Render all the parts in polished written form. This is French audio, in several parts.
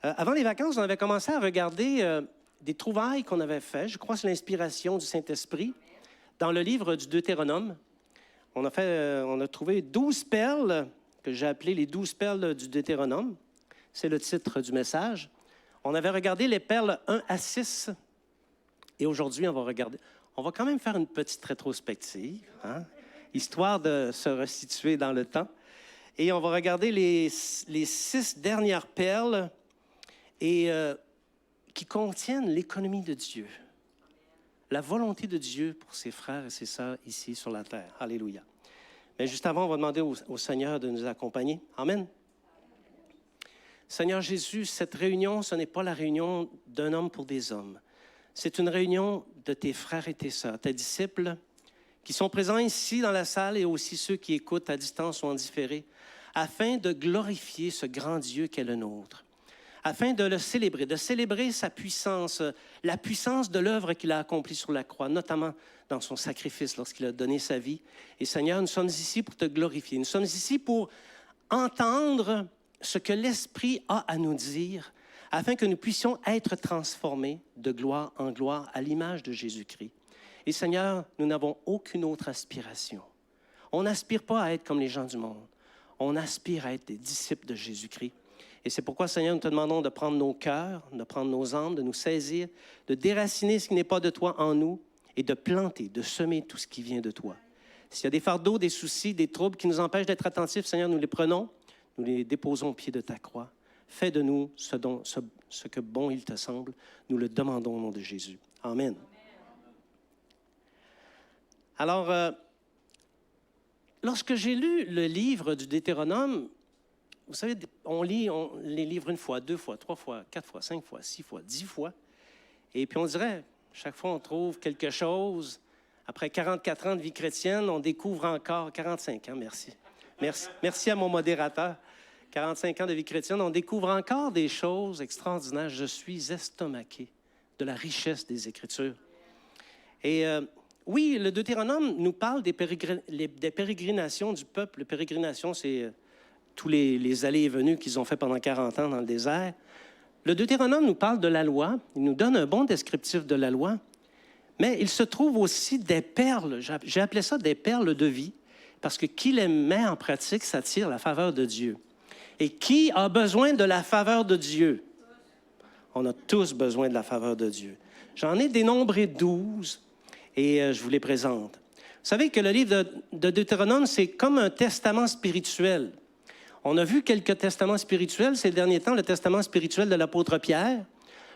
Avant les vacances, on avait commencé à regarder des trouvailles qu'on avait faites. Je crois que c'est l'inspiration du Saint-Esprit dans le livre du Deutéronome. On a trouvé 12 perles que j'ai appelées les 12 perles du Deutéronome. C'est le titre du message. On avait regardé les perles 1 à 6. Et aujourd'hui, on va quand même faire une petite rétrospective, hein, histoire de se resituer dans le temps. Et on va regarder les 6 dernières perles qui contiennent l'économie de Dieu, la volonté de Dieu pour ses frères et ses sœurs ici sur la terre. Alléluia. Mais juste avant, on va demander au Seigneur de nous accompagner. Amen. Seigneur Jésus, cette réunion, ce n'est pas la réunion d'un homme pour des hommes. C'est une réunion de tes frères et tes sœurs, tes disciples, qui sont présents ici dans la salle et aussi ceux qui écoutent à distance ou en différé, afin de glorifier ce grand Dieu qu'est le nôtre, afin de le célébrer, de célébrer sa puissance, la puissance de l'œuvre qu'il a accomplie sur la croix, notamment dans son sacrifice lorsqu'il a donné sa vie. Et Seigneur, nous sommes ici pour te glorifier. Nous sommes ici pour entendre ce que l'Esprit a à nous dire, afin que nous puissions être transformés de gloire en gloire à l'image de Jésus-Christ. Et Seigneur, nous n'avons aucune autre aspiration. On n'aspire pas à être comme les gens du monde. On aspire à être des disciples de Jésus-Christ. Et c'est pourquoi, Seigneur, nous te demandons de prendre nos cœurs, de prendre nos âmes, de nous saisir, de déraciner ce qui n'est pas de toi en nous et de planter, de semer tout ce qui vient de toi. S'il y a des fardeaux, des soucis, des troubles qui nous empêchent d'être attentifs, Seigneur, nous les prenons, nous les déposons au pied de ta croix. Fais de nous ce que bon il te semble. Nous le demandons au nom de Jésus. Amen. Alors, lorsque j'ai lu le livre du Deutéronome, vous savez, on lit les livres 1 fois, 2 fois, 3 fois, 4 fois, 5 fois, 6 fois, 10 fois. Et puis on dirait, chaque fois on trouve quelque chose. Après 44 ans de vie chrétienne, on découvre encore, 45 ans, merci. Merci à mon modérateur. 45 ans de vie chrétienne, on découvre encore des choses extraordinaires. Je suis estomaqué de la richesse des Écritures. Et oui, le Deutéronome nous parle des pérégrinations du peuple. Les pérégrinations, c'est tous les allées et venues qu'ils ont fait pendant 40 ans dans le désert. Le Deutéronome nous parle de la loi. Il nous donne un bon descriptif de la loi. Mais il se trouve aussi des perles. J'ai appelé ça des perles de vie, parce que qui les met en pratique, ça attire la faveur de Dieu. Et qui a besoin de la faveur de Dieu? On a tous besoin de la faveur de Dieu. J'en ai dénombré 12 et je vous les présente. Vous savez que le livre de Deutéronome, c'est comme un testament spirituel. On a vu quelques testaments spirituels ces derniers temps, le testament spirituel de l'apôtre Pierre,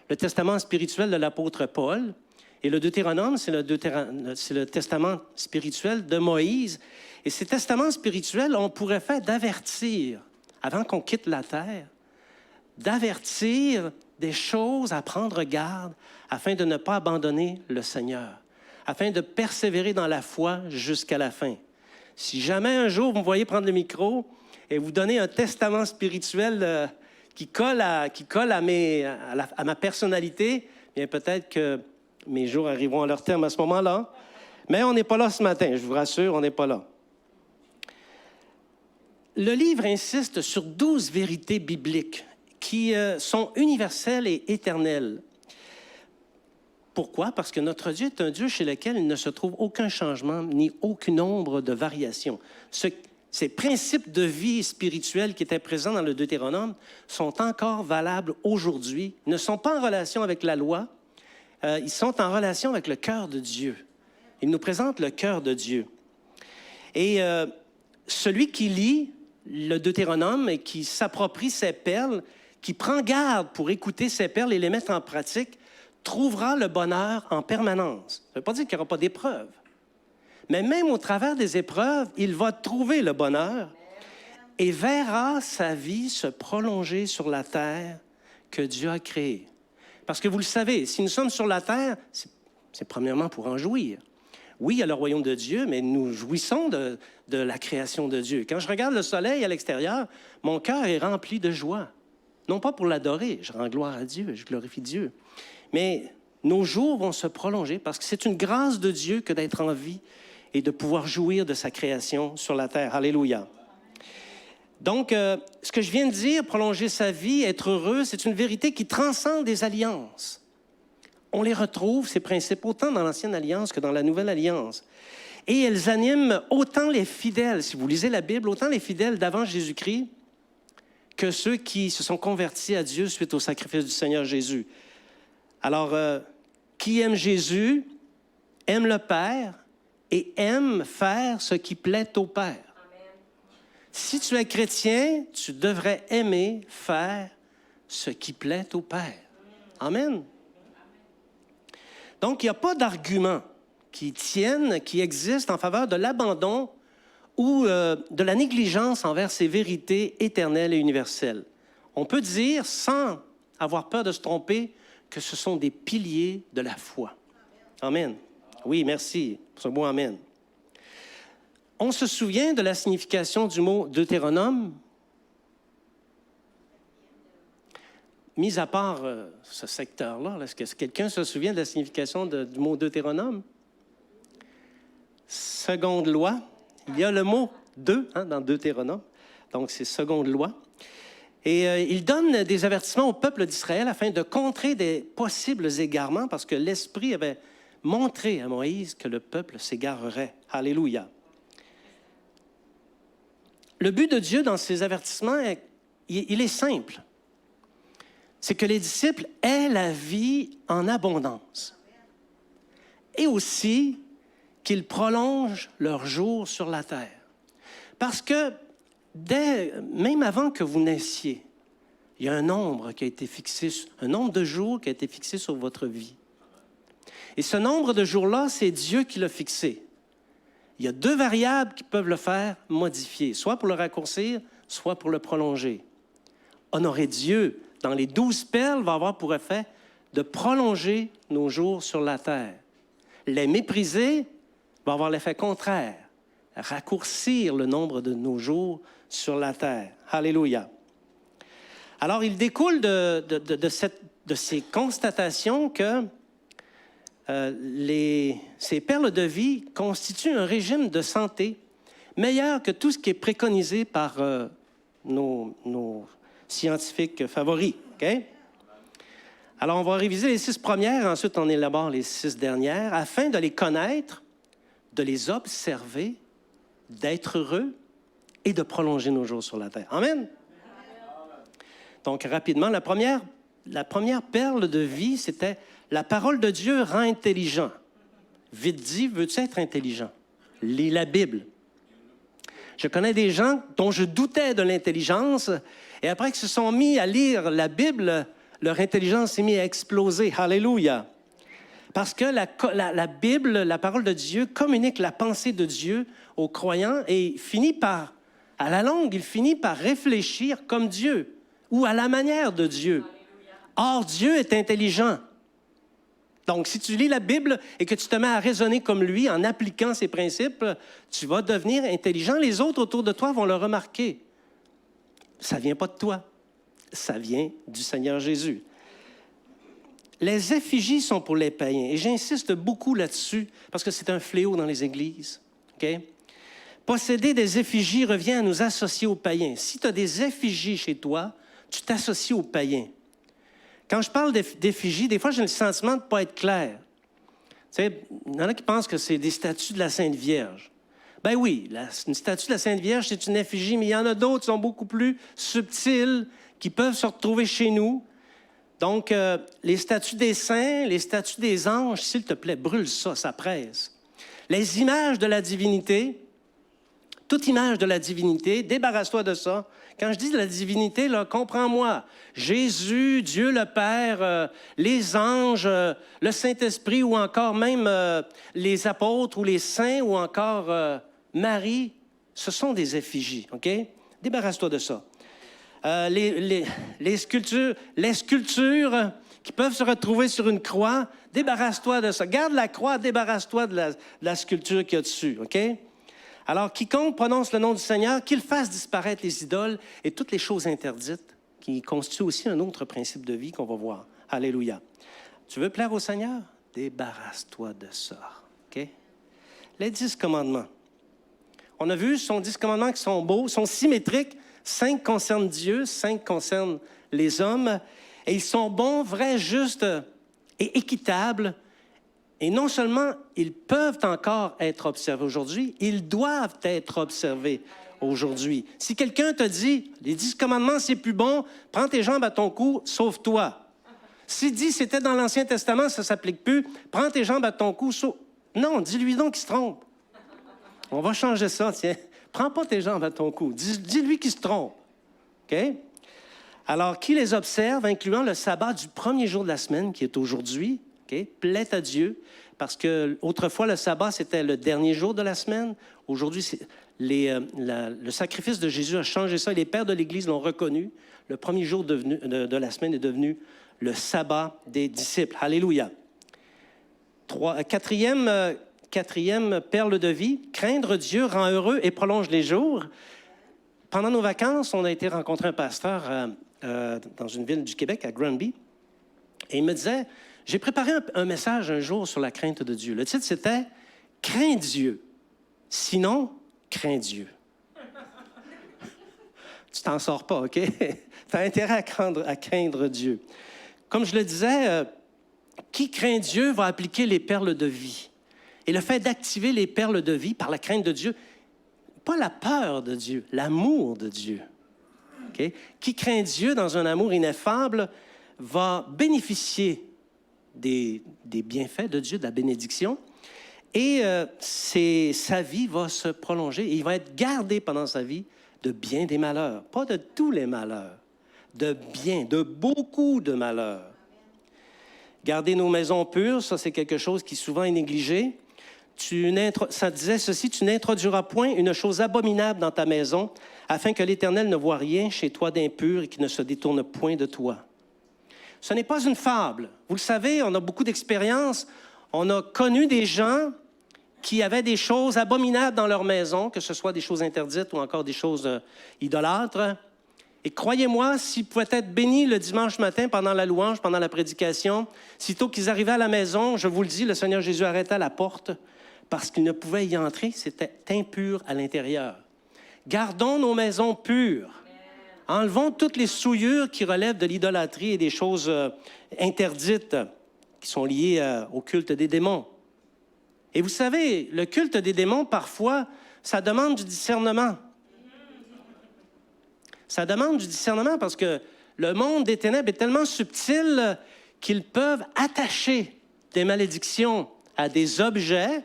le testament spirituel de l'apôtre Paul, et le Deutéronome, c'est le testament spirituel de Moïse. Et ces testaments spirituels, on pourrait faire d'avertir, avant qu'on quitte la terre, d'avertir des choses à prendre garde afin de ne pas abandonner le Seigneur, afin de persévérer dans la foi jusqu'à la fin. Si jamais un jour vous me voyez prendre le micro et vous donnez un testament spirituel qui colle à ma personnalité, bien peut-être que mes jours arriveront à leur terme à ce moment-là. Mais on n'est pas là ce matin, je vous rassure, on n'est pas là. Le livre insiste sur 12 vérités bibliques qui sont universelles et éternelles. Pourquoi? Parce que notre Dieu est un Dieu chez lequel il ne se trouve aucun changement ni aucune ombre de variation. Ces principes de vie spirituelle qui étaient présents dans le Deutéronome sont encore valables aujourd'hui, ne sont pas en relation avec la loi, ils sont en relation avec le cœur de Dieu. Ils nous présentent le cœur de Dieu. Et celui qui lit le Deutéronome et qui s'approprie ces perles, qui prend garde pour écouter ces perles et les mettre en pratique, trouvera le bonheur en permanence. Ça ne veut pas dire qu'il n'y aura pas d'épreuves. Mais même au travers des épreuves, il va trouver le bonheur et verra sa vie se prolonger sur la terre que Dieu a créée. Parce que vous le savez, si nous sommes sur la terre, c'est premièrement pour en jouir. Oui, il y a le royaume de Dieu, mais nous jouissons de la création de Dieu. Quand je regarde le soleil à l'extérieur, mon cœur est rempli de joie. Non pas pour l'adorer, je rends gloire à Dieu, je glorifie Dieu. Mais nos jours vont se prolonger parce que c'est une grâce de Dieu que d'être en vie et de pouvoir jouir de sa création sur la terre. Alléluia. Donc, ce que je viens de dire, prolonger sa vie, être heureux, c'est une vérité qui transcende des alliances. On les retrouve, ces principes, autant dans l'Ancienne Alliance que dans la Nouvelle Alliance. Et elles animent autant les fidèles, si vous lisez la Bible, autant les fidèles d'avant Jésus-Christ que ceux qui se sont convertis à Dieu suite au sacrifice du Seigneur Jésus. Alors, qui aime Jésus, aime le Père et aime faire ce qui plaît au Père. Amen. Si tu es chrétien, tu devrais aimer faire ce qui plaît au Père. Amen. Donc, il n'y a pas d'argument qui tiennent, qui existent en faveur de l'abandon ou de la négligence envers ces vérités éternelles et universelles. On peut dire, sans avoir peur de se tromper, que ce sont des piliers de la foi. Amen. Oui, merci pour ce mot « Amen ». On se souvient de la signification du mot « Deutéronome ». Mis à part ce secteur-là, est-ce que quelqu'un se souvient de la signification du mot « Deutéronome » ? Seconde loi. Il y a le mot « deux » dans Deutéronome. Donc, c'est seconde loi. Et il donne des avertissements au peuple d'Israël afin de contrer des possibles égarements parce que l'Esprit avait montré à Moïse que le peuple s'égarerait. Alléluia. Le but de Dieu dans ces avertissements, il est simple. C'est que les disciples aient la vie en abondance. Et aussi qu'ils prolongent leurs jours sur la terre. Parce que même avant que vous naissiez, il y a un nombre qui a été fixé, un nombre de jours qui a été fixé sur votre vie. Et ce nombre de jours-là, c'est Dieu qui l'a fixé. Il y a deux variables qui peuvent le faire modifier, soit pour le raccourcir, soit pour le prolonger. Honorer Dieu dans les 12 perles va avoir pour effet de prolonger nos jours sur la terre. Les mépriser va avoir l'effet contraire, raccourcir le nombre de nos jours sur la terre. Alléluia. Alors, il découle de ces constatations que ces perles de vie constituent un régime de santé meilleur que tout ce qui est préconisé par nos scientifiques favoris. Okay? Alors, on va réviser les 6 premières, ensuite on élabore les 6 dernières, afin de les connaître, de les observer, d'être heureux et de prolonger nos jours sur la terre. Amen? Donc, rapidement, la première perle de vie, c'était « La parole de Dieu rend intelligent ». Vite dit, veux-tu être intelligent? Lis la Bible. Je connais des gens dont je doutais de l'intelligence, et après qu'ils se sont mis à lire la Bible, leur intelligence s'est mise à exploser. Alléluia! Parce que la Bible, la parole de Dieu, communique la pensée de Dieu aux croyants et finit par, à la longue, il finit par réfléchir comme Dieu ou à la manière de Dieu. Or, Dieu est intelligent. Donc, si tu lis la Bible et que tu te mets à raisonner comme lui en appliquant ses principes, tu vas devenir intelligent. Les autres autour de toi vont le remarquer. Ça ne vient pas de toi. Ça vient du Seigneur Jésus. Les effigies sont pour les païens. Et j'insiste beaucoup là-dessus parce que c'est un fléau dans les églises. Okay? Posséder des effigies revient à nous associer aux païens. Si tu as des effigies chez toi, tu t'associes aux païens. Quand je parle d'effigies, des fois, j'ai le sentiment de ne pas être clair. Tu sais, il y en a qui pensent que c'est des statues de la Sainte Vierge. Ben oui, une statue de la Sainte Vierge, c'est une effigie, mais il y en a d'autres qui sont beaucoup plus subtiles, qui peuvent se retrouver chez nous. Donc, les statues des saints, les statues des anges, s'il te plaît, brûle ça, ça presse. Les images de la divinité, toute image de la divinité, débarrasse-toi de ça. Quand je dis de la divinité, là, comprends-moi. Jésus, Dieu le Père, les anges, le Saint-Esprit ou encore même les apôtres ou les saints ou encore Marie, ce sont des effigies, OK? Débarrasse-toi de ça. Les sculptures qui peuvent se retrouver sur une croix, débarrasse-toi de ça. Garde la croix, débarrasse-toi de la sculpture qu'il y a dessus, OK? Alors, quiconque prononce le nom du Seigneur, qu'il fasse disparaître les idoles et toutes les choses interdites, qui constituent aussi un autre principe de vie qu'on va voir. Alléluia. Tu veux plaire au Seigneur? Débarrasse-toi de ça. OK? Les 10 commandements. On a vu, ce sont 10 commandements qui sont beaux, sont symétriques. 5 concernent Dieu, 5 concernent les hommes. Et ils sont bons, vrais, justes et équitables. Et non seulement ils peuvent encore être observés aujourd'hui, ils doivent être observés aujourd'hui. Si quelqu'un te dit, les 10 commandements, c'est plus bon, prends tes jambes à ton cou, sauve-toi. S'il dit, c'était dans l'Ancien Testament, ça ne s'applique plus, prends tes jambes à ton cou, sauve. Non, dis-lui donc qu'il se trompe. On va changer ça, tiens. Prends pas tes jambes à ton cou. Dis-lui qu'il se trompe. OK? Alors, qui les observe, incluant le sabbat du premier jour de la semaine, qui est aujourd'hui, OK? Plaît à Dieu, parce que autrefois, le sabbat, c'était le dernier jour de la semaine. Aujourd'hui, le sacrifice de Jésus a changé ça. Et les pères de l'Église l'ont reconnu. Le premier jour de la semaine est devenu le sabbat des disciples. Alléluia. Quatrième perle de vie, craindre Dieu rend heureux et prolonge les jours. Pendant nos vacances, on a été rencontrer un pasteur dans une ville du Québec, à Granby, et il me disait, j'ai préparé un message un jour sur la crainte de Dieu. Le titre, c'était « Crains Dieu, sinon, crains Dieu ». Tu t'en sors pas, OK? Tu as intérêt à craindre Dieu. Comme je le disais, qui craint Dieu va appliquer les perles de vie. Et le fait d'activer les perles de vie par la crainte de Dieu, pas la peur de Dieu, l'amour de Dieu. Okay? Qui craint Dieu dans un amour ineffable va bénéficier des bienfaits de Dieu, de la bénédiction, et sa vie va se prolonger. Et il va être gardé pendant sa vie de bien des malheurs. Pas de tous les malheurs, de bien, de beaucoup de malheurs. Garder nos maisons pures, ça c'est quelque chose qui souvent est négligé. Ça disait ceci, tu n'introduiras point une chose abominable dans ta maison, afin que l'Éternel ne voie rien chez toi d'impur et qu'il ne se détourne point de toi. Ce n'est pas une fable. Vous le savez, on a beaucoup d'expérience. On a connu des gens qui avaient des choses abominables dans leur maison, que ce soit des choses interdites ou encore des choses idolâtres. Et croyez-moi, s'ils pouvaient être bénis le dimanche matin pendant la louange, pendant la prédication, sitôt qu'ils arrivaient à la maison, je vous le dis, le Seigneur Jésus arrêta la porte parce qu'ils ne pouvaient y entrer. C'était impur à l'intérieur. Gardons nos maisons pures. Enlevons toutes les souillures qui relèvent de l'idolâtrie et des choses interdites qui sont liées au culte des démons. Et vous savez, le culte des démons, parfois, ça demande du discernement. Ça demande du discernement parce que le monde des ténèbres est tellement subtil qu'ils peuvent attacher des malédictions à des objets.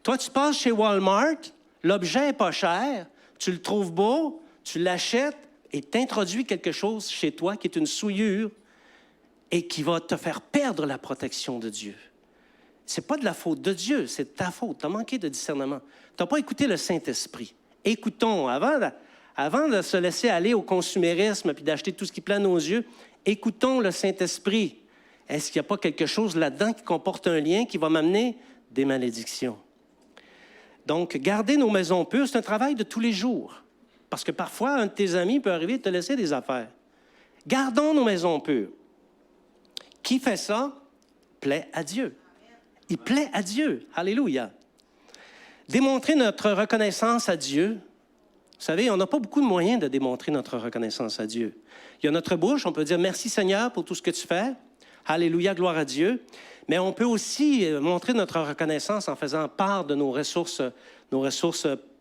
Toi, tu passes chez Walmart, l'objet n'est pas cher, tu le trouves beau, tu l'achètes et t'introduis quelque chose chez toi qui est une souillure et qui va te faire perdre la protection de Dieu. Ce n'est pas de la faute de Dieu, c'est de ta faute. Tu as manqué de discernement. Tu n'as pas écouté le Saint-Esprit. Écoutons, avant de se laisser aller au consumérisme puis d'acheter tout ce qui plaît à nos yeux, écoutons le Saint-Esprit. Est-ce qu'il n'y a pas quelque chose là-dedans qui comporte un lien qui va m'amener des malédictions? Donc, garder nos maisons pures, c'est un travail de tous les jours. Parce que parfois, un de tes amis peut arriver et te laisser des affaires. Gardons nos maisons pures. Qui fait ça? Plaît à Dieu. Il plaît à Dieu. Alléluia. Démontrer notre reconnaissance à Dieu. Vous savez, on n'a pas beaucoup de moyens de démontrer notre reconnaissance à Dieu. Il y a notre bouche, on peut dire merci Seigneur pour tout ce que tu fais. Alléluia, gloire à Dieu. Mais on peut aussi montrer notre reconnaissance en faisant part de nos ressources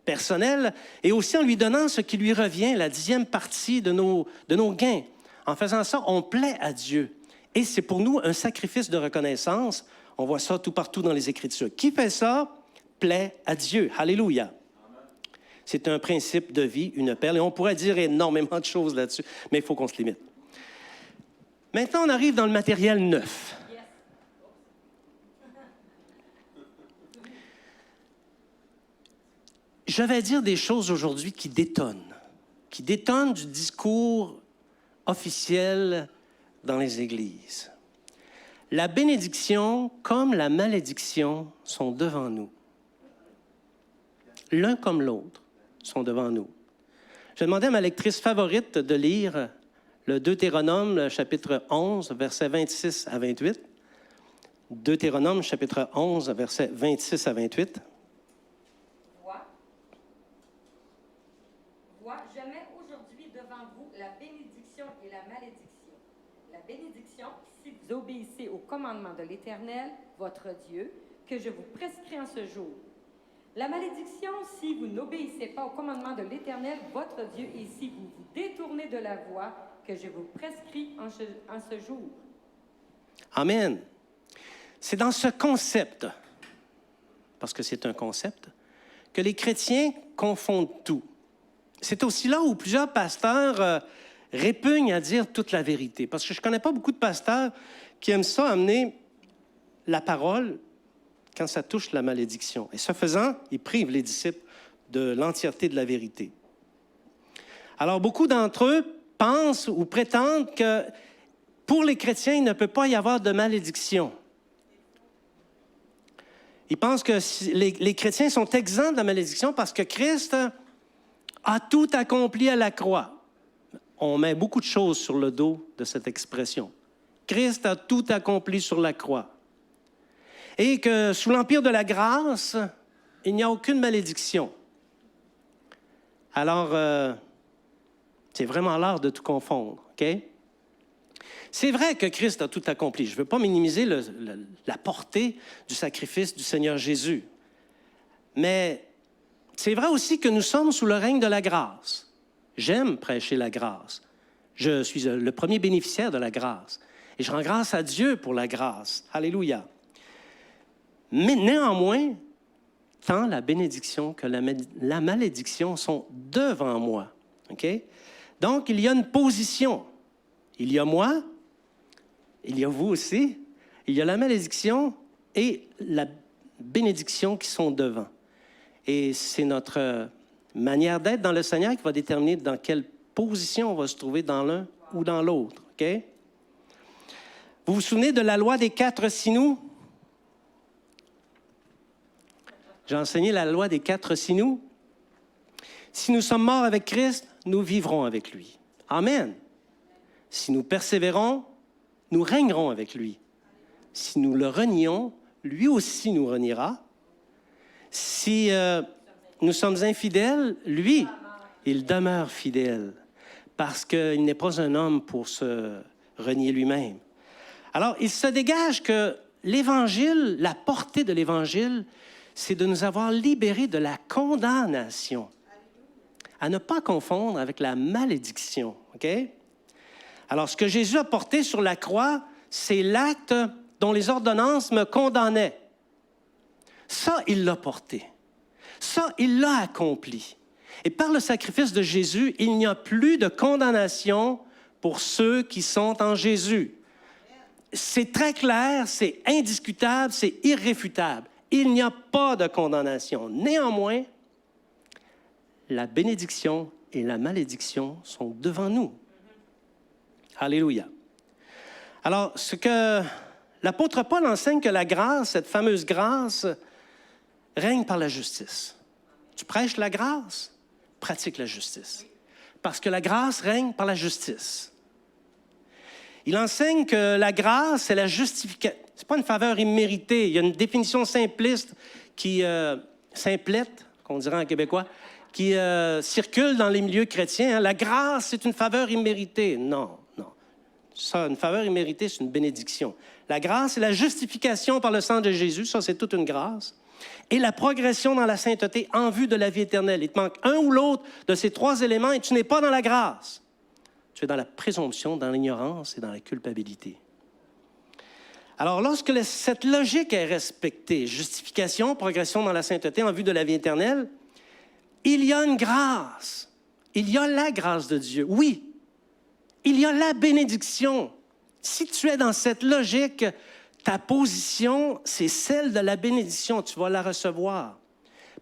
personnelles et aussi en lui donnant ce qui lui revient, la 10e partie de nos gains. En faisant ça, on plaît à Dieu. Et c'est pour nous un sacrifice de reconnaissance. On voit ça tout partout dans les Écritures. Qui fait ça, plaît à Dieu. Alléluia. C'est un principe de vie, une perle. Et on pourrait dire énormément de choses là-dessus, mais il faut qu'on se limite. Maintenant, on arrive dans le matériel neuf. Je vais dire des choses aujourd'hui qui détonnent du discours officiel dans les églises. La bénédiction comme la malédiction sont devant nous. L'un comme l'autre sont devant nous. Je demandais à ma lectrice favorite de lire le Deutéronome, le chapitre 11, versets 26 à 28. Deutéronome, chapitre 11, versets 26 à 28. Vois, jamais aujourd'hui devant vous la bénédiction et la malédiction. La bénédiction, si vous obéissez au commandement de l'Éternel, votre Dieu, que je vous prescris en ce jour. La malédiction, si vous n'obéissez pas au commandement de l'Éternel, votre Dieu, et si vous vous détournez de la voie que je vous prescris en ce jour. Amen. C'est dans ce concept, parce que c'est un concept, que les chrétiens confondent tout. C'est aussi là où plusieurs pasteurs répugnent à dire toute la vérité. Parce que je ne connais pas beaucoup de pasteurs qui aiment ça, amener la parole quand ça touche la malédiction. Et ce faisant, ils privent les disciples de l'entièreté de la vérité. Alors, beaucoup d'entre eux pensent ou prétendent que pour les chrétiens, il ne peut pas y avoir de malédiction. Ils pensent que les chrétiens sont exempts de la malédiction parce que Christ a tout accompli à la croix. On met beaucoup de choses sur le dos de cette expression. Christ a tout accompli sur la croix. Et que sous l'empire de la grâce, il n'y a aucune malédiction. Alors, c'est vraiment l'art de tout confondre, OK? C'est vrai que Christ a tout accompli. Je ne veux pas minimiser la portée du sacrifice du Seigneur Jésus. Mais c'est vrai aussi que nous sommes sous le règne de la grâce. J'aime prêcher la grâce. Je suis le premier bénéficiaire de la grâce. Et je rends grâce à Dieu pour la grâce. Alléluia. Mais néanmoins, tant la bénédiction que la malédiction sont devant moi. OK? Donc, il y a une position. Il y a moi, il y a vous aussi, il y a la malédiction et la bénédiction qui sont devant. Et c'est notre manière d'être dans le Seigneur qui va déterminer dans quelle position on va se trouver dans l'un ou dans l'autre. OK? Vous vous souvenez de la loi des 4 sinous? J'ai enseigné la loi des 4 sinous. Si nous sommes morts avec Christ, nous vivrons avec lui. Amen. Si nous persévérons, nous régnerons avec lui. Si nous le renions, lui aussi nous reniera. Si nous sommes infidèles, lui, il demeure fidèle, parce qu'il n'est pas un homme pour se renier lui-même. Alors, il se dégage que l'Évangile, la portée de l'Évangile, c'est de nous avoir libérés de la condamnation, à ne pas confondre avec la malédiction. OK? Alors, ce que Jésus a porté sur la croix, c'est l'acte dont les ordonnances me condamnaient. Ça, il l'a porté. Ça, il l'a accompli. Et par le sacrifice de Jésus, il n'y a plus de condamnation pour ceux qui sont en Jésus. C'est très clair, c'est indiscutable, c'est irréfutable. Il n'y a pas de condamnation. Néanmoins, la bénédiction et la malédiction sont devant nous. Alléluia. Alors, ce que l'apôtre Paul enseigne, que la grâce, cette fameuse grâce, règne par la justice. Tu prêches la grâce, pratique la justice. Parce que la grâce règne par la justice. Il enseigne que la grâce, c'est la justification. Ce n'est pas une faveur imméritée. Il y a une définition simpliste simplette, qu'on dirait en québécois, qui circule dans les milieux chrétiens. Hein. La grâce, c'est une faveur imméritée. Non. Ça, une faveur imméritée, c'est une bénédiction. La grâce, c'est la justification par le sang de Jésus. Ça, c'est toute une grâce. Et la progression dans la sainteté en vue de la vie éternelle. Il te manque un ou l'autre de ces 3 éléments et tu n'es pas dans la grâce. Tu es dans la présomption, dans l'ignorance et dans la culpabilité. Alors, lorsque cette logique est respectée, justification, progression dans la sainteté en vue de la vie éternelle, il y a une grâce. Il y a la grâce de Dieu. Oui, il y a la bénédiction. Si tu es dans cette logique, ta position, c'est celle de la bénédiction. Tu vas la recevoir.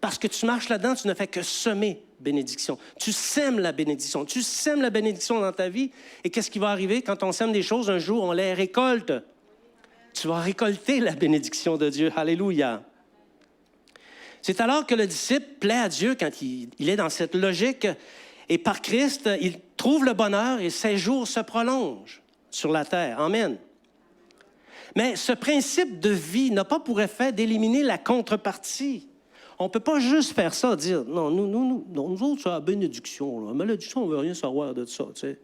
Parce que tu marches là-dedans, tu ne fais que semer bénédiction. Tu sèmes la bénédiction. Tu sèmes la bénédiction dans ta vie. Et qu'est-ce qui va arriver quand on sème des choses? Un jour, on les récolte. Tu vas récolter la bénédiction de Dieu. Alléluia. C'est alors que le disciple plaît à Dieu quand il est dans cette logique. Et par Christ, il trouve le bonheur et ses jours se prolongent sur la terre. Amen. Mais ce principe de vie n'a pas pour effet d'éliminer la contrepartie. On ne peut pas juste faire ça, dire, non, nous autres, c'est la bénédiction. La malédiction, on ne veut rien savoir de ça, tu sais.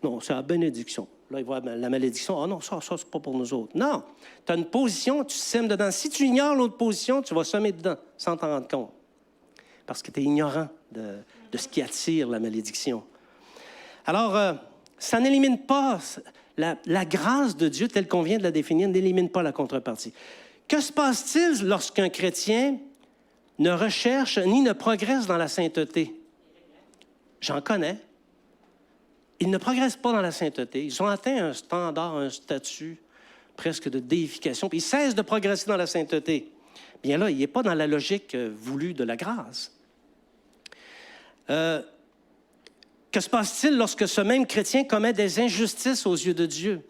Non, c'est la bénédiction. Là, il voit la malédiction. Ah non, ça, c'est pas pour nous autres. Non, tu as une position, tu sèmes dedans. Si tu ignores l'autre position, tu vas semer dedans sans t'en rendre compte. Parce que tu es ignorant de ce qui attire la malédiction. Alors, ça n'élimine pas, la grâce de Dieu, telle qu'on vient de la définir, n'élimine pas la contrepartie. Que se passe-t-il lorsqu'un chrétien ne recherche ni ne progresse dans la sainteté? J'en connais. Ils ne progressent pas dans la sainteté. Ils ont atteint un standard, un statut presque de déification, puis ils cessent de progresser dans la sainteté. Bien là, il n'est pas dans la logique voulue de la grâce. Que se passe-t-il lorsque ce même chrétien commet des injustices aux yeux de Dieu?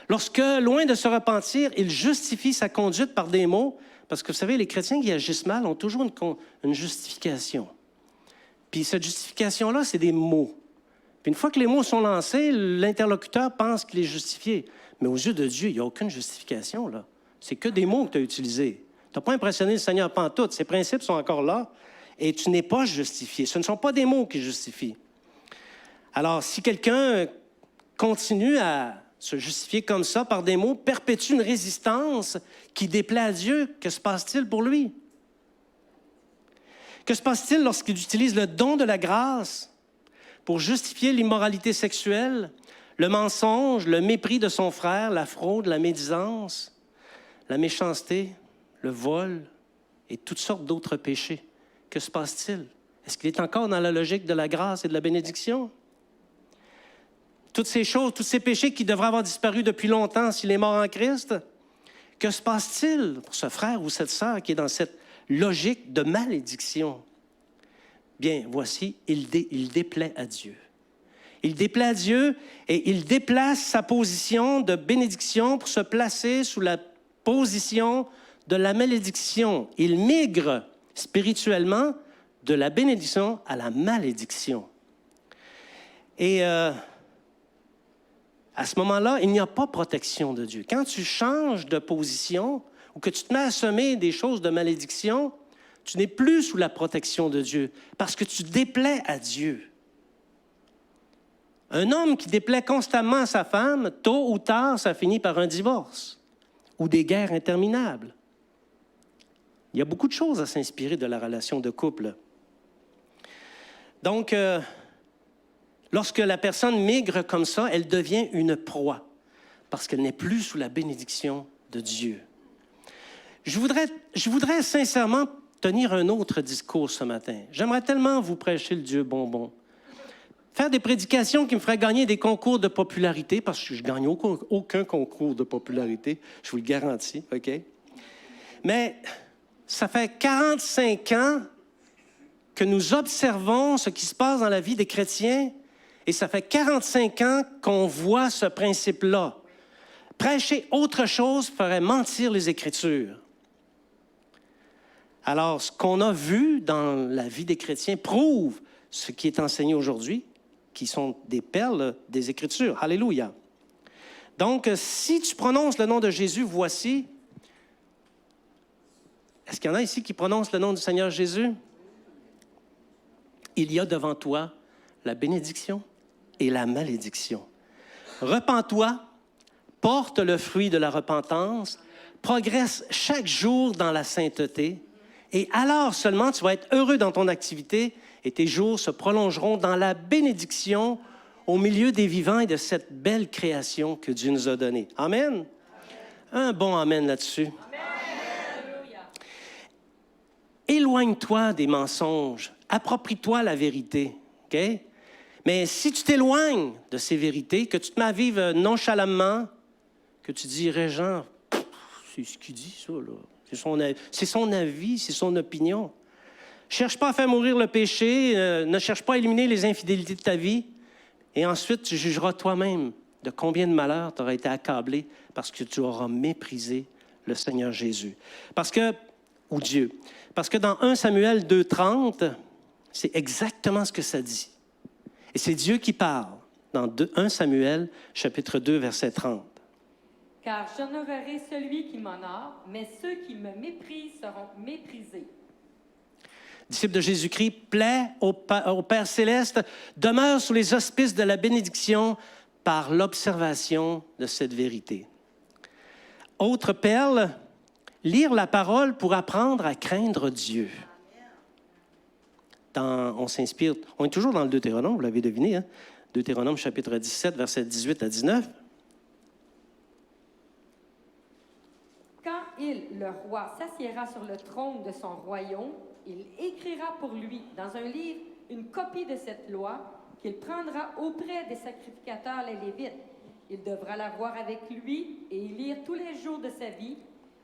Lorsque, loin de se repentir, il justifie sa conduite par des mots, parce que vous savez, les chrétiens qui agissent mal ont toujours une justification. Puis cette justification-là, c'est des mots. Puis une fois que les mots sont lancés, l'interlocuteur pense qu'il est justifié. Mais aux yeux de Dieu, il n'y a aucune justification, là. C'est que des mots que tu as utilisés. Tu n'as pas impressionné le Seigneur pantoute. Ses principes sont encore là et tu n'es pas justifié. Ce ne sont pas des mots qui justifient. Alors, si quelqu'un continue à se justifier comme ça par des mots, perpétue une résistance qui déplaît à Dieu, que se passe-t-il pour lui? Que se passe-t-il lorsqu'il utilise le don de la grâce pour justifier l'immoralité sexuelle, le mensonge, le mépris de son frère, la fraude, la médisance, la méchanceté, le vol et toutes sortes d'autres péchés? Que se passe-t-il? Est-ce qu'il est encore dans la logique de la grâce et de la bénédiction? Toutes ces choses, tous ces péchés qui devraient avoir disparu depuis longtemps s'il est mort en Christ, que se passe-t-il pour ce frère ou cette sœur qui est dans cette logique de malédiction? Bien, voici, il déplaît à Dieu. Il déplaît à Dieu et il déplace sa position de bénédiction pour se placer sous la position de la malédiction. Il migre spirituellement de la bénédiction à la malédiction. Et à ce moment-là, il n'y a pas protection de Dieu. Quand tu changes de position ou que tu te mets à semer des choses de malédiction, tu n'es plus sous la protection de Dieu parce que tu déplais à Dieu. Un homme qui déplaît constamment à sa femme, tôt ou tard, ça finit par un divorce ou des guerres interminables. Il y a beaucoup de choses à s'inspirer de la relation de couple. Donc, lorsque la personne migre comme ça, elle devient une proie parce qu'elle n'est plus sous la bénédiction de Dieu. Je voudrais sincèrement tenir un autre discours ce matin. J'aimerais tellement vous prêcher le Dieu bonbon. Faire des prédications qui me feraient gagner des concours de popularité, parce que je ne gagne aucun concours de popularité, je vous le garantis, OK? Mais ça fait 45 ans que nous observons ce qui se passe dans la vie des chrétiens et ça fait 45 ans qu'on voit ce principe-là. Prêcher autre chose ferait mentir les Écritures. Alors, ce qu'on a vu dans la vie des chrétiens prouve ce qui est enseigné aujourd'hui, qui sont des perles des Écritures. Alléluia. Donc, si tu prononces le nom de Jésus, voici. Est-ce qu'il y en a ici qui prononcent le nom du Seigneur Jésus? Il y a devant toi la bénédiction et la malédiction. Repens-toi, porte le fruit de la repentance, progresse chaque jour dans la sainteté, et alors seulement tu vas être heureux dans ton activité et tes jours se prolongeront dans la bénédiction au milieu des vivants et de cette belle création que Dieu nous a donnée. Amen? Un bon amen là-dessus. Éloigne-toi des mensonges. Approprie-toi la vérité. OK? Mais si tu t'éloignes de ces vérités, que tu te mets à vivre nonchalamment, que tu dis, Régent, c'est ce qu'il dit, ça, là. C'est son avis, c'est son opinion. Cherche pas à faire mourir le péché, ne cherche pas à éliminer les infidélités de ta vie. Et ensuite, tu jugeras toi-même de combien de malheurs tu auras été accablé parce que tu auras méprisé le Seigneur Jésus. Ou Dieu. Parce que dans 1 Samuel 2,30, c'est exactement ce que ça dit. Et c'est Dieu qui parle dans 1 Samuel, chapitre 2, verset 30. Car j'honorerai celui qui m'honore, mais ceux qui me méprisent seront méprisés. Disciple de Jésus-Christ, plaît au Père céleste, demeure sous les auspices de la bénédiction par l'observation de cette vérité. Autre perle, lire la parole pour apprendre à craindre Dieu. On s'inspire, on est toujours dans le Deutéronome, vous l'avez deviné, hein? Deutéronome chapitre 17, versets 18 à 19. Quand il, le roi, s'assiera sur le trône de son royaume, il écrira pour lui, dans un livre, une copie de cette loi qu'il prendra auprès des sacrificateurs les Lévites. Il devra la voir avec lui et y lire tous les jours de sa vie,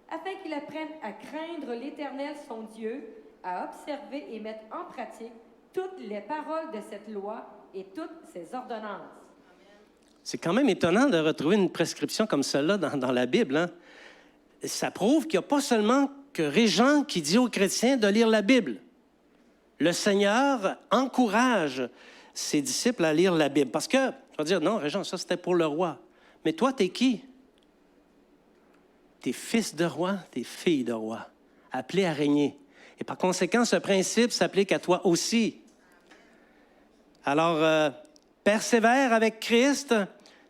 afin qu'il apprenne à craindre l'Éternel, son Dieu, à observer et mettre en pratique toutes les paroles de cette loi et toutes ses ordonnances. C'est quand même étonnant de retrouver une prescription comme celle-là dans la Bible, hein? Ça prouve qu'il n'y a pas seulement que Régent qui dit aux chrétiens de lire la Bible. Le Seigneur encourage ses disciples à lire la Bible. Parce que, je vais dire, non, Régent, ça c'était pour le roi. Mais toi, t'es qui? T'es fils de roi, t'es fille de roi, appelé à régner. Et par conséquent, ce principe s'applique à toi aussi. Alors, persévère avec Christ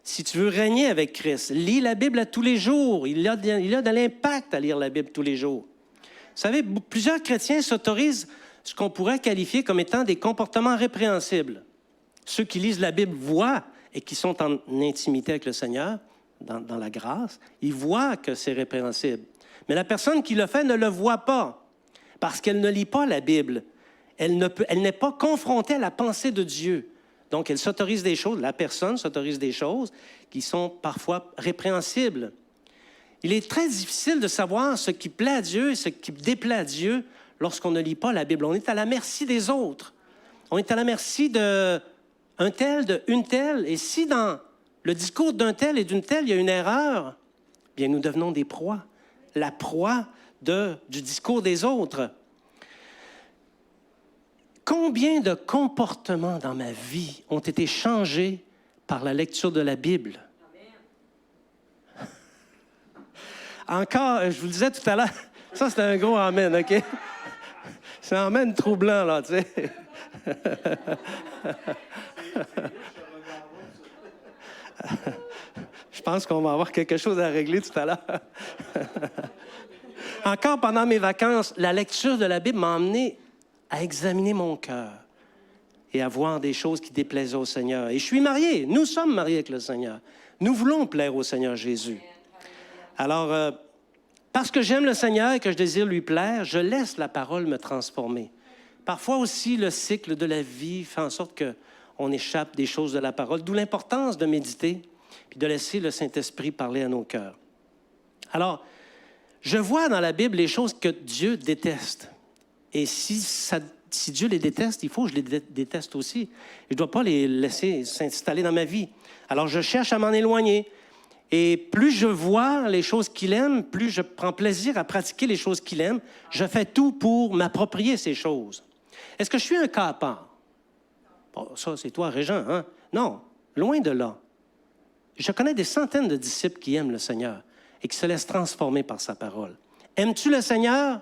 si tu veux régner avec Christ. Lis la Bible à tous les jours. Il y a de l'impact à lire la Bible tous les jours. Vous savez, plusieurs chrétiens s'autorisent ce qu'on pourrait qualifier comme étant des comportements répréhensibles. Ceux qui lisent la Bible voient et qui sont en intimité avec le Seigneur, dans la grâce, ils voient que c'est répréhensible. Mais la personne qui le fait ne le voit pas parce qu'elle ne lit pas la Bible. Elle n'est pas confrontée à la pensée de Dieu. Donc, elle s'autorise des choses, la personne s'autorise des choses qui sont parfois répréhensibles. Il est très difficile de savoir ce qui plaît à Dieu et ce qui déplaît à Dieu lorsqu'on ne lit pas la Bible. On est à la merci des autres. On est à la merci d'un tel, d'une telle. Et si dans le discours d'un tel et d'une telle, il y a une erreur, bien nous devenons des proies. La proie du discours des autres. Combien de comportements dans ma vie ont été changés par la lecture de la Bible? Encore, je vous le disais tout à l'heure, ça c'est un gros amen, OK? C'est un amen troublant, là, tu sais. Je pense qu'on va avoir quelque chose à régler tout à l'heure. Encore pendant mes vacances, la lecture de la Bible m'a amené à examiner mon cœur et à voir des choses qui déplaisaient au Seigneur. Et je suis marié, nous sommes mariés avec le Seigneur. Nous voulons plaire au Seigneur Jésus. Alors, parce que j'aime le Seigneur et que je désire lui plaire, je laisse la parole me transformer. Parfois aussi, le cycle de la vie fait en sorte qu'on échappe des choses de la parole, d'où l'importance de méditer puis de laisser le Saint-Esprit parler à nos cœurs. Alors, je vois dans la Bible les choses que Dieu déteste. Et si Dieu les déteste, il faut que je les déteste aussi. Je ne dois pas les laisser s'installer dans ma vie. Alors, je cherche à m'en éloigner. Et plus je vois les choses qu'il aime, plus je prends plaisir à pratiquer les choses qu'il aime. Je fais tout pour m'approprier ces choses. Est-ce que je suis un cas à part? Bon, ça, c'est toi, Régent, hein? Non, loin de là. Je connais des centaines de disciples qui aiment le Seigneur et qui se laissent transformer par sa parole. Aimes-tu le Seigneur?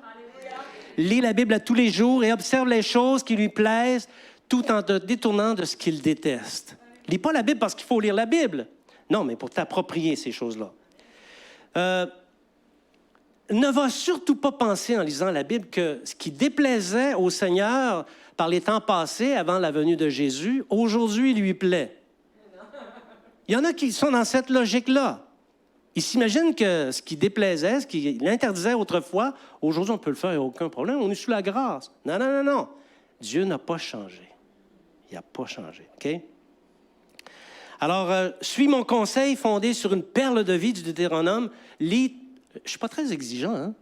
Lis la Bible à tous les jours et observe les choses qui lui plaisent tout en te détournant de ce qu'il déteste. Lis pas la Bible parce qu'il faut lire la Bible. Non, mais pour t'approprier ces choses-là. Ne va surtout pas penser en lisant la Bible que ce qui déplaisait au Seigneur par les temps passés avant la venue de Jésus, aujourd'hui lui plaît. Il y en a qui sont dans cette logique-là. Ils s'imaginent que ce qui déplaisait, ce qui l'interdisait autrefois, aujourd'hui on peut le faire, il n'y a aucun problème, on est sous la grâce. Non, non, non, non. Dieu n'a pas changé. Il n'a pas changé, OK? Alors, suis mon conseil fondé sur une perle de vie du Deutéronome. Lis, je ne suis pas très exigeant, hein?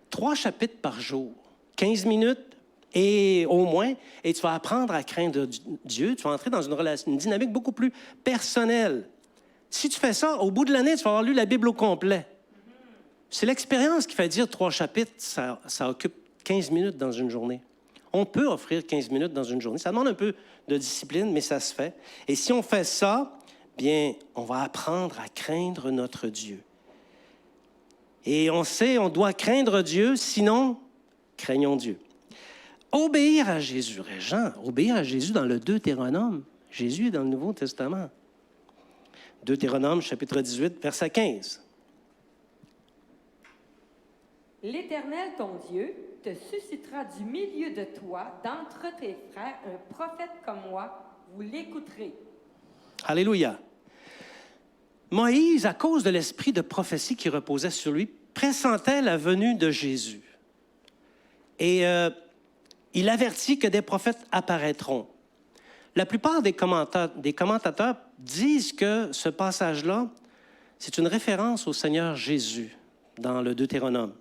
3 chapitres par jour, 15 minutes et au moins, et tu vas apprendre à craindre Dieu. Tu vas entrer dans une dynamique beaucoup plus personnelle. Si tu fais ça, au bout de l'année, tu vas avoir lu la Bible au complet. C'est l'expérience qui fait dire 3 chapitres, ça occupe 15 minutes dans une journée. On peut offrir 15 minutes dans une journée. Ça demande un peu de discipline, mais ça se fait. Et si on fait ça, bien, on va apprendre à craindre notre Dieu. Et on sait, on doit craindre Dieu, sinon, craignons Dieu. Obéir à Jésus, Régent, obéir à Jésus dans le Deutéronome. Jésus est dans le Nouveau Testament. Deutéronome, chapitre 18, verset 15. L'Éternel, ton Dieu, te suscitera du milieu de toi, d'entre tes frères, un prophète comme moi, vous l'écouterez. Alléluia. Moïse, à cause de l'esprit de prophétie qui reposait sur lui, pressentait la venue de Jésus. Et il avertit que des prophètes apparaîtront. La plupart des commentateurs disent que ce passage-là, c'est une référence au Seigneur Jésus dans le Deutéronome.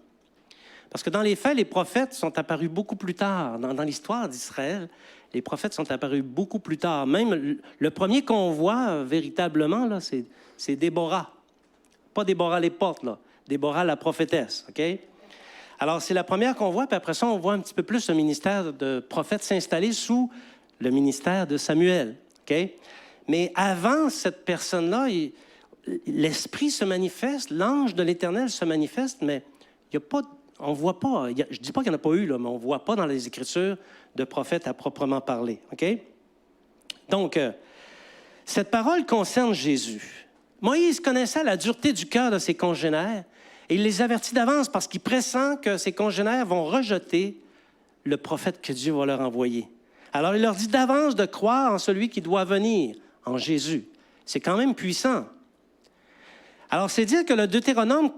Parce que dans les faits, les prophètes sont apparus beaucoup plus tard. Dans l'histoire d'Israël, les prophètes sont apparus beaucoup plus tard. Même le premier qu'on voit véritablement, là, c'est Déborah. Pas Déborah les portes, là. Déborah la prophétesse, OK? Alors, c'est la première qu'on voit, puis après ça, on voit un petit peu plus le ministère de prophète s'installer sous le ministère de Samuel, OK? Mais avant cette personne-là, l'Esprit se manifeste, l'ange de l'Éternel se manifeste, mais il n'y a pas, on ne voit pas, je ne dis pas qu'il n'y en a pas eu, là, mais on ne voit pas dans les Écritures de prophète à proprement parler, OK? Donc, cette parole concerne Jésus. Moïse connaissait la dureté du cœur de ses congénères et il les avertit d'avance parce qu'il pressent que ses congénères vont rejeter le prophète que Dieu va leur envoyer. Alors, il leur dit d'avance de croire en celui qui doit venir, en Jésus. C'est quand même puissant. Alors, c'est dire que le Deutéronome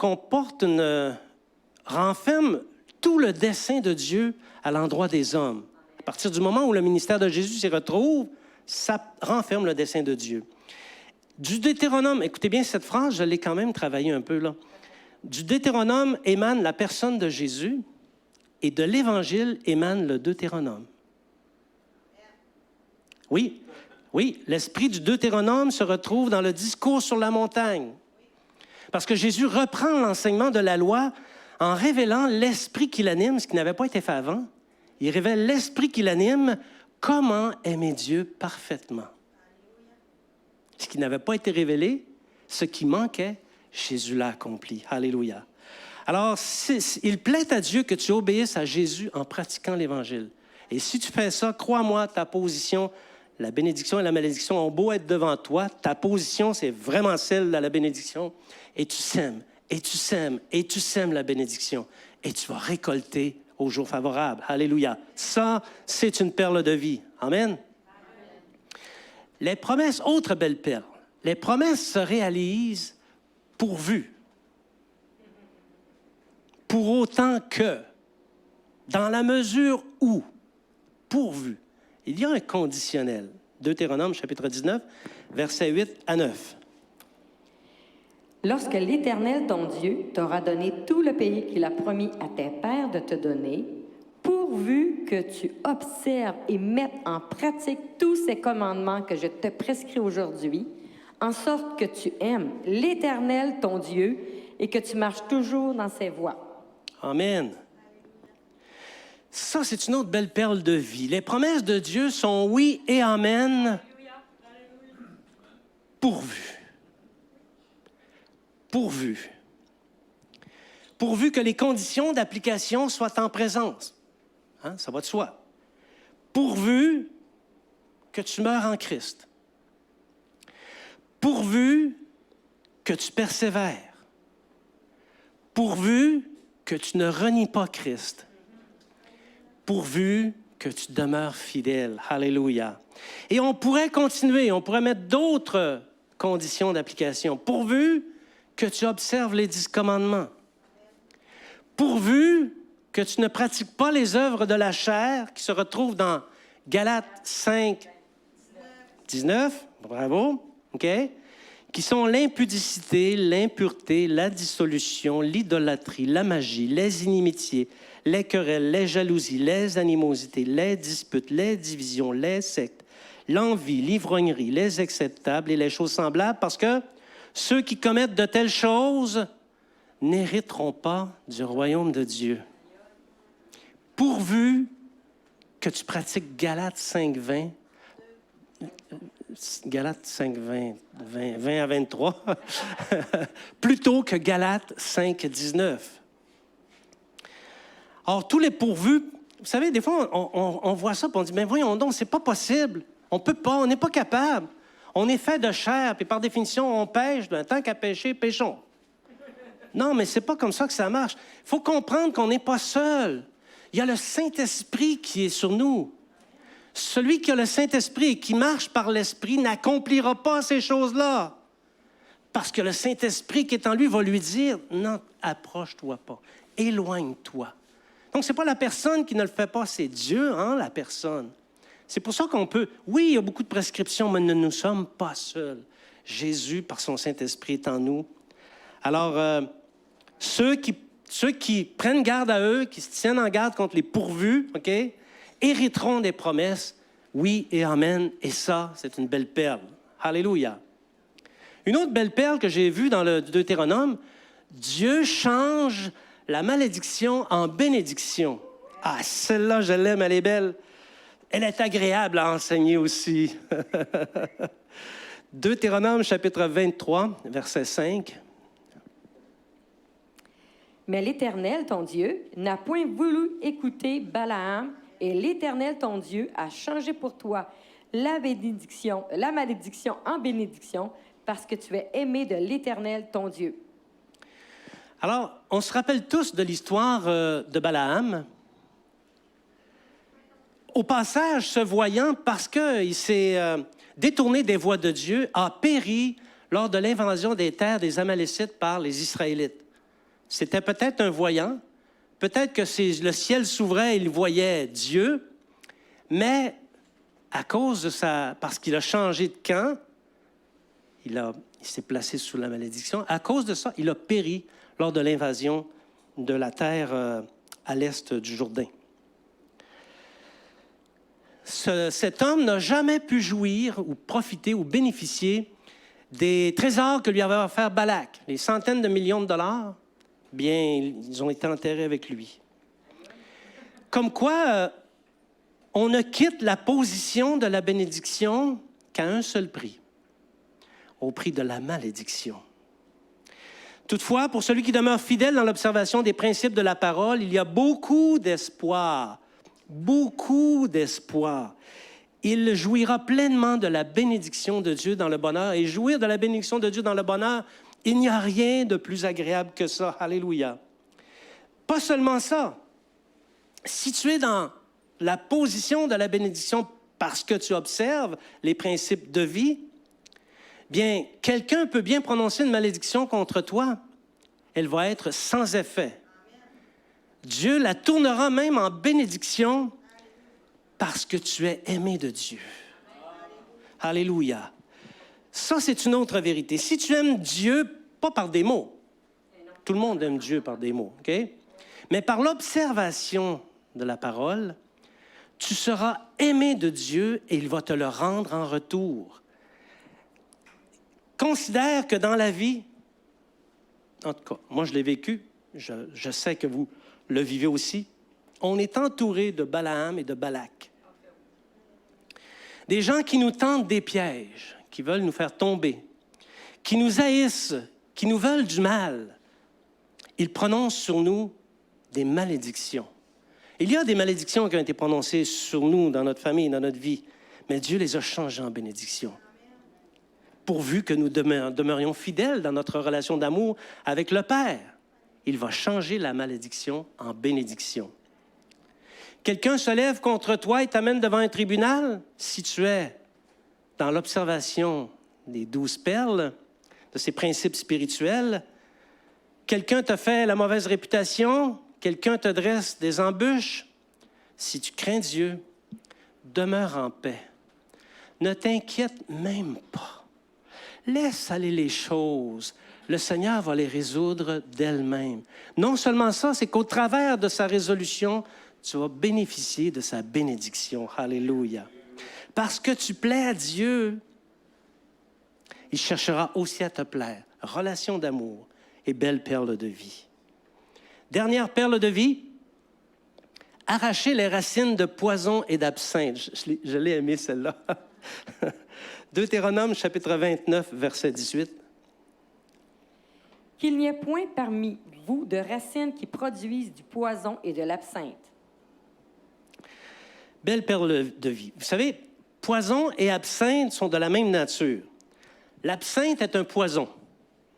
renferme tout le dessein de Dieu à l'endroit des hommes. À partir du moment où le ministère de Jésus s'y retrouve, ça renferme le dessein de Dieu. Du Deutéronome, écoutez bien cette phrase, je l'ai quand même travaillée un peu là. Du Deutéronome émane la personne de Jésus et de l'Évangile émane le Deutéronome. Oui, l'esprit du Deutéronome se retrouve dans le discours sur la montagne. Parce que Jésus reprend l'enseignement de la loi en révélant l'esprit qui l'anime, ce qui n'avait pas été fait avant. Il révèle l'esprit qui l'anime, comment aimer Dieu parfaitement. Ce qui n'avait pas été révélé, ce qui manquait, Jésus l'a accompli. Alléluia. Alors, il plaît à Dieu que tu obéisses à Jésus en pratiquant l'Évangile. Et si tu fais ça, crois-moi, ta position, la bénédiction et la malédiction ont beau être devant toi, ta position, c'est vraiment celle de la bénédiction. Et tu sèmes, et tu sèmes, et tu sèmes la bénédiction. Et tu vas récolter au jour favorable. Alléluia. Ça, c'est une perle de vie. Amen. Les promesses, autre belle perle, les promesses se réalisent pourvu. Pour autant que, dans la mesure où, pourvu, il y a un conditionnel. Deutéronome, chapitre 19, versets 8 à 9. Lorsque l'Éternel, ton Dieu, t'aura donné tout le pays qu'il a promis à tes pères de te donner, pourvu que tu observes et mettes en pratique tous ces commandements que je te prescris aujourd'hui, en sorte que tu aimes l'Éternel, ton Dieu, et que tu marches toujours dans ses voies. Amen. Ça, c'est une autre belle perle de vie. Les promesses de Dieu sont oui et amen. Pourvu. Pourvu. Pourvu que les conditions d'application soient en présence. Hein, ça va de soi. Pourvu que tu meurs en Christ. Pourvu que tu persévères. Pourvu que tu ne renies pas Christ. Pourvu que tu demeures fidèle. Alléluia. Et on pourrait continuer, on pourrait mettre d'autres conditions d'application. Pourvu que tu observes les 10 commandements. Pourvu que tu ne pratiques pas les œuvres de la chair qui se retrouvent dans Galates 5, 19, bravo, OK, qui sont l'impudicité, l'impureté, la dissolution, l'idolâtrie, la magie, les inimitiés, les querelles, les jalousies, les animosités, les disputes, les divisions, les sectes, l'envie, l'ivrognerie, les excès de table et les choses semblables, parce que ceux qui commettent de telles choses n'hériteront pas du royaume de Dieu. Pourvu que tu pratiques Galates 5, 20, Galates 5, 20 à 23, plutôt que Galates 5, 19. Or, tous les pourvus, vous savez, des fois, on voit ça et on dit, mais voyons donc, c'est pas possible. On peut pas, on n'est pas capable. On est fait de chair, puis par définition, on pêche. Tant qu'à pêcher, pêchons. Non, mais c'est pas comme ça que ça marche. Il faut comprendre qu'on n'est pas seul. Il y a le Saint-Esprit qui est sur nous. Celui qui a le Saint-Esprit et qui marche par l'Esprit n'accomplira pas ces choses-là. Parce que le Saint-Esprit qui est en lui va lui dire, non, approche-toi pas, éloigne-toi. Donc, ce n'est pas la personne qui ne le fait pas, c'est Dieu, la personne. C'est pour ça qu'on peut... Oui, il y a beaucoup de prescriptions, mais nous ne sommes pas seuls. Jésus, par son Saint-Esprit, est en nous. Alors, ceux qui prennent garde à eux, qui se tiennent en garde contre les pourvus, OK, hériteront des promesses. Oui et amen. Et ça, c'est une belle perle. Alléluia. Une autre belle perle que j'ai vue dans le Deutéronome, Dieu change la malédiction en bénédiction. Ah, celle-là, je l'aime, elle est belle. Elle est agréable à enseigner aussi. Deutéronome, chapitre 23, verset 5. Mais l'Éternel, ton Dieu, n'a point voulu écouter Balaam, et l'Éternel, ton Dieu, a changé pour toi la malédiction en bénédiction, parce que tu es aimé de l'Éternel, ton Dieu. Alors, on se rappelle tous de l'histoire de Balaam. Au passage, ce voyant, parce qu'il s'est détourné des voies de Dieu, a péri lors de l'invasion des terres des Amalécites par les Israélites. C'était peut-être un voyant, peut-être que le ciel s'ouvrait et il voyait Dieu, mais à cause de parce qu'il a changé de camp, il s'est placé sous la malédiction, à cause de ça, il a péri lors de l'invasion de la terre à l'est du Jourdain. Cet homme n'a jamais pu jouir ou profiter ou bénéficier des trésors que lui avait offert Balak, les centaines de millions de dollars. Bien, ils ont été enterrés avec lui. Comme quoi, on ne quitte la position de la bénédiction qu'à un seul prix, au prix de la malédiction. Toutefois, pour celui qui demeure fidèle dans l'observation des principes de la parole, il y a beaucoup d'espoir, beaucoup d'espoir. Il jouira pleinement de la bénédiction de Dieu dans le bonheur. Et jouir de la bénédiction de Dieu dans le bonheur, il n'y a rien de plus agréable que ça. Alléluia. Pas seulement ça. Si tu es dans la position de la bénédiction parce que tu observes les principes de vie, bien, quelqu'un peut bien prononcer une malédiction contre toi. Elle va être sans effet. Dieu la tournera même en bénédiction parce que tu es aimé de Dieu. Alléluia. Ça, c'est une autre vérité. Si tu aimes Dieu, pas par des mots. Tout le monde aime Dieu par des mots, OK? Mais par l'observation de la parole, tu seras aimé de Dieu et il va te le rendre en retour. Considère que dans la vie, en tout cas, moi je l'ai vécu, je sais que vous le vivez aussi, on est entouré de Balaam et de Balak. Des gens qui nous tentent des pièges, qui veulent nous faire tomber, qui nous haïssent, qui nous veulent du mal. Ils prononcent sur nous des malédictions. Il y a des malédictions qui ont été prononcées sur nous, dans notre famille, dans notre vie, mais Dieu les a changées en bénédictions. Pourvu que nous demeurions fidèles dans notre relation d'amour avec le Père, il va changer la malédiction en bénédiction. Quelqu'un se lève contre toi et t'amène devant un tribunal, si tu es dans l'observation des 12 perles, de ces principes spirituels, quelqu'un te fait la mauvaise réputation, quelqu'un te dresse des embûches, si tu crains Dieu, demeure en paix. Ne t'inquiète même pas. Laisse aller les choses. Le Seigneur va les résoudre d'elle-même. Non seulement ça, c'est qu'au travers de sa résolution, tu vas bénéficier de sa bénédiction. Alléluia. Parce que tu plais à Dieu, il cherchera aussi à te plaire. Relation d'amour et belle perle de vie. Dernière perle de vie, arracher les racines de poison et d'absinthe. Je l'ai aimée, celle-là. Deutéronome, chapitre 29, verset 18. Qu'il n'y ait point parmi vous de racines qui produisent du poison et de l'absinthe. Belle perle de vie. Vous savez, poison et absinthe sont de la même nature. L'absinthe est un poison.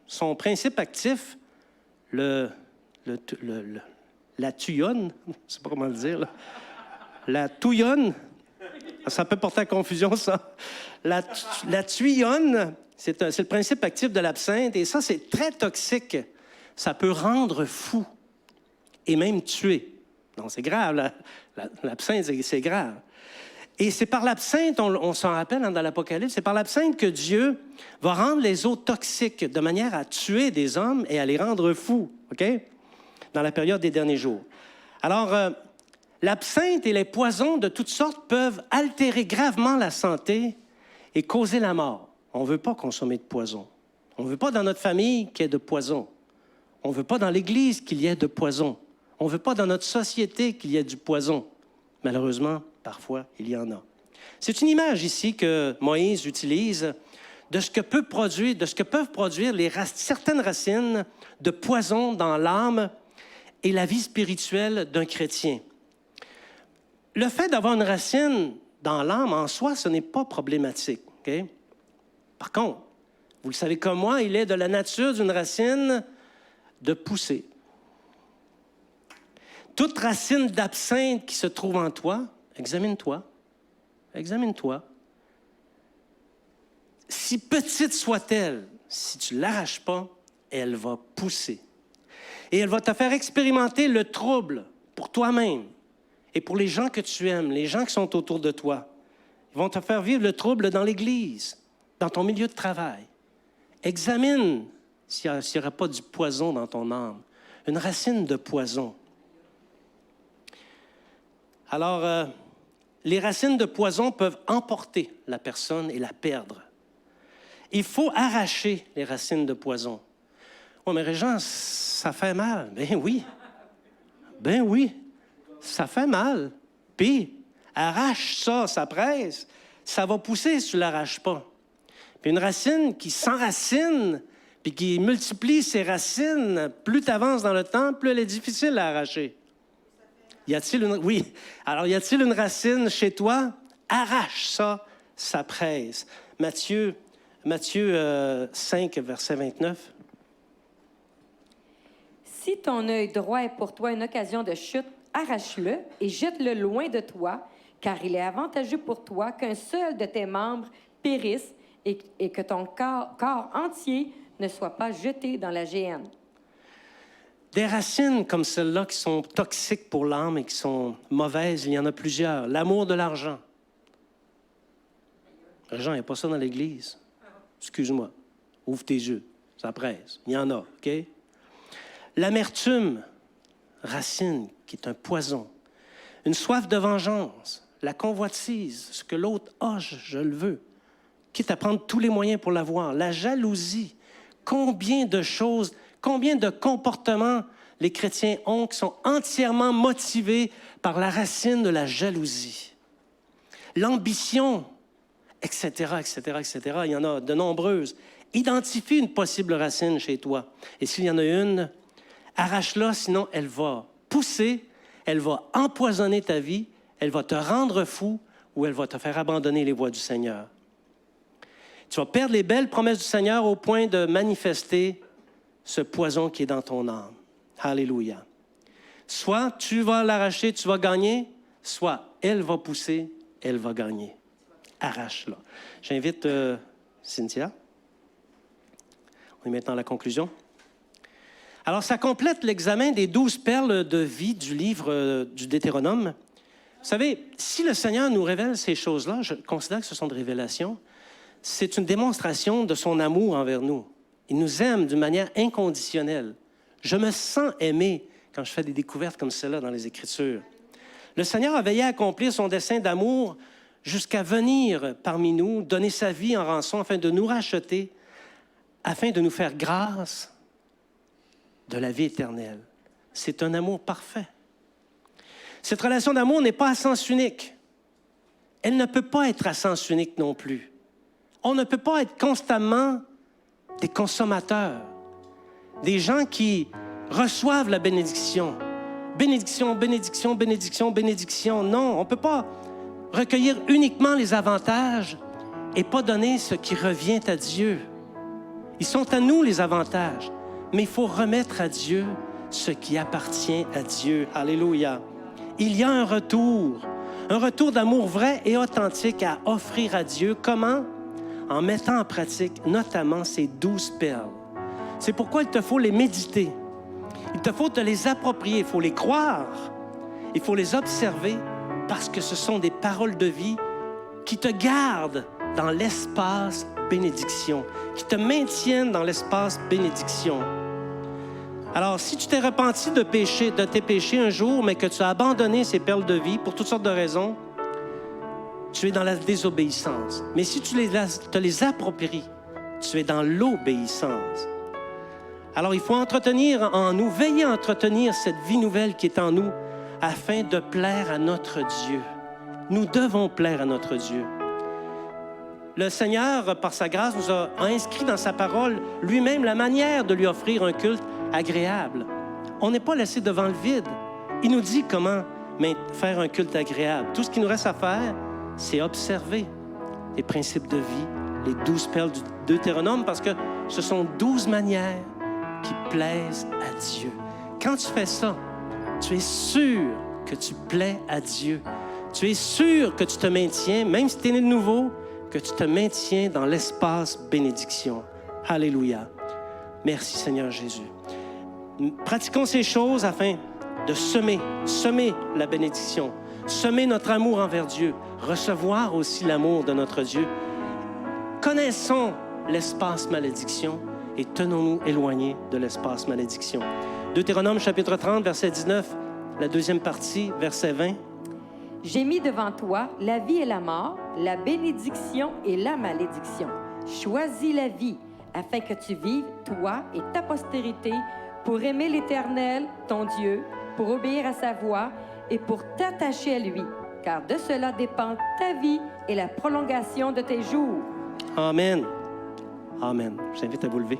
Son principe actif, la tuyonne, je ne sais pas comment le dire, là. La touillonne, ça peut porter à confusion, ça. La tuyonne, c'est le principe actif de l'absinthe, et ça, c'est très toxique. Ça peut rendre fou et même tuer. Non, c'est grave, l'absinthe, c'est grave. Et c'est par l'absinthe, on s'en rappelle dans l'Apocalypse, c'est par l'absinthe que Dieu va rendre les eaux toxiques de manière à tuer des hommes et à les rendre fous, OK? Dans la période des derniers jours. Alors, l'absinthe et les poisons de toutes sortes peuvent altérer gravement la santé et causer la mort. On ne veut pas consommer de poison. On ne veut pas dans notre famille qu'il y ait de poison. On ne veut pas dans l'Église qu'il y ait de poison. On ne veut pas dans notre société qu'il y ait du poison. Malheureusement, parfois, il y en a. C'est une image ici que Moïse utilise de ce que peuvent produire certaines racines de poison dans l'âme et la vie spirituelle d'un chrétien. Le fait d'avoir une racine dans l'âme en soi, ce n'est pas problématique. Okay? Par contre, vous le savez comme moi, il est de la nature d'une racine de pousser. Toute racine d'absinthe qui se trouve en toi, examine-toi. Examine-toi. Si petite soit-elle, si tu ne l'arraches pas, elle va pousser. Et elle va te faire expérimenter le trouble pour toi-même et pour les gens que tu aimes, les gens qui sont autour de toi. Ils vont te faire vivre le trouble dans l'Église, dans ton milieu de travail. Examine s'il n'y aura pas du poison dans ton âme, une racine de poison. Alors, les racines de poison peuvent emporter la personne et la perdre. Il faut arracher les racines de poison. Oh, mais Régent, ça fait mal. Ben oui. Ben oui. Ça fait mal. Puis, arrache ça, ça presse. Ça va pousser si tu ne l'arraches pas. Puis une racine qui s'enracine, puis qui multiplie ses racines, plus tu avances dans le temps, plus elle est difficile à arracher. Oui. Alors, y a-t-il une racine chez toi? Arrache ça, ça presse. Matthieu 5, verset 29. Si ton œil droit est pour toi une occasion de chute, arrache-le et jette-le loin de toi, car il est avantageux pour toi qu'un seul de tes membres périsse et que ton corps entier ne soit pas jeté dans la géhenne. Des racines comme celles-là qui sont toxiques pour l'âme et qui sont mauvaises, il y en a plusieurs. L'amour de l'argent. L'argent, il n'y a pas ça dans l'Église. Excuse-moi. Ouvre tes yeux. Ça presse. Il y en a, OK? L'amertume, racine, qui est un poison. Une soif de vengeance. La convoitise, ce que l'autre a, je le veux. Quitte à prendre tous les moyens pour l'avoir. La jalousie. Combien de choses, combien de comportements les chrétiens ont qui sont entièrement motivés par la racine de la jalousie. L'ambition, etc., etc., etc. Il y en a de nombreuses. Identifie une possible racine chez toi. Et s'il y en a une, arrache-la, sinon elle va pousser, elle va empoisonner ta vie, elle va te rendre fou ou elle va te faire abandonner les voies du Seigneur. Tu vas perdre les belles promesses du Seigneur au point de manifester ce poison qui est dans ton âme. Alléluia. Soit tu vas l'arracher, tu vas gagner, soit elle va pousser, elle va gagner. Arrache-la. J'invite Cynthia. On est maintenant à la conclusion. Alors, ça complète l'examen des 12 perles de vie du livre du Deutéronome. Vous savez, si le Seigneur nous révèle ces choses-là, je considère que ce sont des révélations, c'est une démonstration de son amour envers nous. Il nous aime d'une manière inconditionnelle. Je me sens aimé quand je fais des découvertes comme celle-là dans les Écritures. Le Seigneur a veillé à accomplir son dessein d'amour jusqu'à venir parmi nous, donner sa vie en rançon afin de nous racheter, afin de nous faire grâce de la vie éternelle. C'est un amour parfait. Cette relation d'amour n'est pas à sens unique. Elle ne peut pas être à sens unique non plus. On ne peut pas être constamment des consommateurs, des gens qui reçoivent la bénédiction. Bénédiction, bénédiction, bénédiction, bénédiction. Non, on ne peut pas recueillir uniquement les avantages et pas donner ce qui revient à Dieu. Ils sont à nous, les avantages, mais il faut remettre à Dieu ce qui appartient à Dieu. Alléluia. Il y a un retour d'amour vrai et authentique à offrir à Dieu. Comment? En mettant en pratique notamment ces 12 perles. C'est pourquoi il te faut les méditer. Il te faut te les approprier, il faut les croire, il faut les observer parce que ce sont des paroles de vie qui te gardent dans l'espace bénédiction, qui te maintiennent dans l'espace bénédiction. Alors, si tu t'es repenti de tes péchés un jour, mais que tu as abandonné ces perles de vie pour toutes sortes de raisons, tu es dans la désobéissance. Mais si tu te les appropries, tu es dans l'obéissance. Alors, il faut entretenir en nous, veiller à entretenir cette vie nouvelle qui est en nous afin de plaire à notre Dieu. Nous devons plaire à notre Dieu. Le Seigneur, par sa grâce, nous a inscrit dans sa parole lui-même la manière de lui offrir un culte agréable. On n'est pas laissé devant le vide. Il nous dit comment faire un culte agréable. Tout ce qu'il nous reste à faire, c'est observer les principes de vie, les 12 perles du Deutéronome, parce que ce sont 12 manières qui plaisent à Dieu. Quand tu fais ça, tu es sûr que tu plais à Dieu. Tu es sûr que tu te maintiens, même si tu es né de nouveau, que tu te maintiens dans l'espace bénédiction. Alléluia. Merci Seigneur Jésus. Pratiquons ces choses afin de semer la bénédiction, semer notre amour envers Dieu, recevoir aussi l'amour de notre Dieu. Connaissons l'espace malédiction et tenons-nous éloignés de l'espace malédiction. Deutéronome chapitre 30, verset 19, la deuxième partie, verset 20. J'ai mis devant toi la vie et la mort, la bénédiction et la malédiction. Choisis la vie, afin que tu vives, toi et ta postérité, pour aimer l'Éternel, ton Dieu, pour obéir à sa voix et pour t'attacher à lui, car de cela dépend ta vie et la prolongation de tes jours. Amen. Amen. Je vous invite à vous lever.